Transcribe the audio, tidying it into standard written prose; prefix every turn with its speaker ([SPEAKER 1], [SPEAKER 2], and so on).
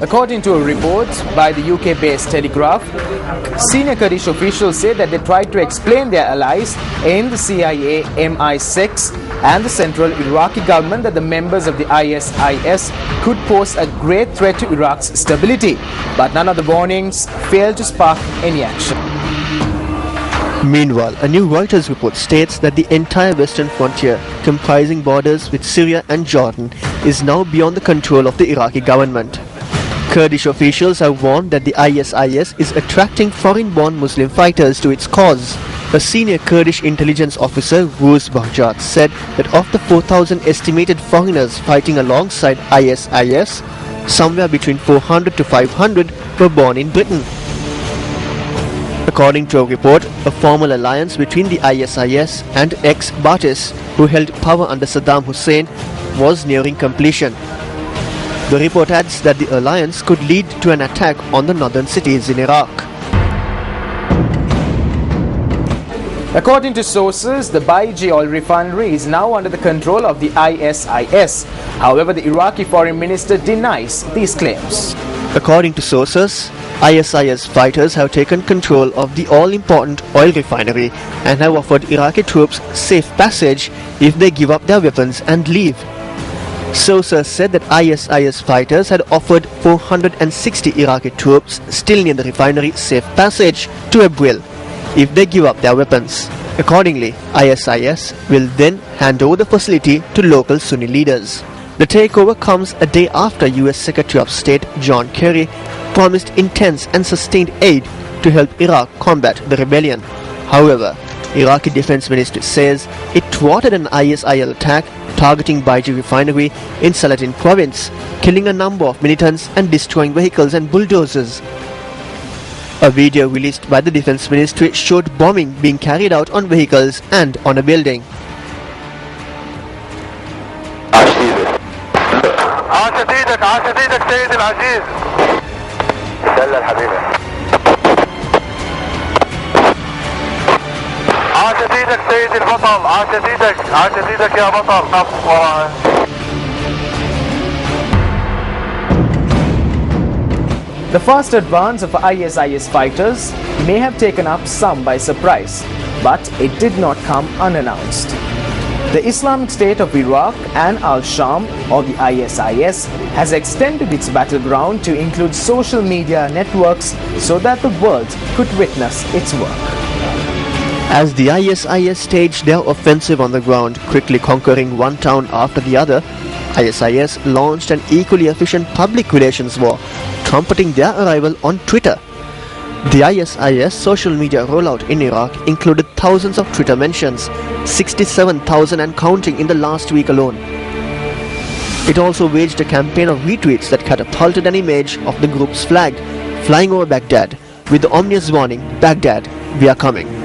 [SPEAKER 1] According to a report by the UK-based Telegraph, senior Kurdish officials say that they tried to explain their allies in the CIA, MI6 and the central Iraqi government that the members of the ISIS could pose a great threat to Iraq's stability, but none of the warnings failed to spark any action.
[SPEAKER 2] Meanwhile, a new Reuters report states that the entire western frontier, comprising borders with Syria and Jordan, is now beyond the control of the Iraqi government. Kurdish officials have warned that the ISIS is attracting foreign-born Muslim fighters to its cause. A senior Kurdish intelligence officer, Ruz Bahjat, said that of the 4,000 estimated foreigners fighting alongside ISIS, somewhere between 400 to 500 were born in Britain. According to a report, a formal alliance between the ISIS and ex-Ba'athis, who held power under Saddam Hussein, was nearing completion. The report adds that the alliance could lead to an attack on the northern cities in Iraq.
[SPEAKER 1] According to sources, the Baiji oil refinery is now under the control of the ISIS. However, the Iraqi foreign minister denies these claims.
[SPEAKER 2] According to sources, ISIS fighters have taken control of the all-important oil refinery and have offered Iraqi troops safe passage if they give up their weapons and leave. Sources said that ISIS fighters had offered 460 Iraqi troops still near the refinery safe passage to Erbil if they give up their weapons. Accordingly, ISIS will then hand over the facility to local Sunni leaders. The takeover comes a day after US Secretary of State John Kerry promised intense and sustained aid to help Iraq combat the rebellion. However, Iraqi Defense Ministry says it thwarted an ISIL attack targeting Baiji refinery in Salatin province, killing a number of militants and destroying vehicles and bulldozers. A video released by the Defense Ministry showed bombing being carried out on vehicles and on a building.
[SPEAKER 1] The fast advance of ISIS fighters may have taken up some by surprise, but it did not come unannounced. The Islamic State of Iraq and Al-Sham, or the ISIS, has extended its battleground to include social media networks so that the world could witness its work.
[SPEAKER 2] As the ISIS staged their offensive on the ground, quickly conquering one town after the other, ISIS launched an equally efficient public relations war, trumpeting their arrival on Twitter. The ISIS social media rollout in Iraq included thousands of Twitter mentions, 67,000 and counting in the last week alone. It also waged a campaign of retweets that catapulted an image of the group's flag flying over Baghdad with the ominous warning, "Baghdad, we are coming."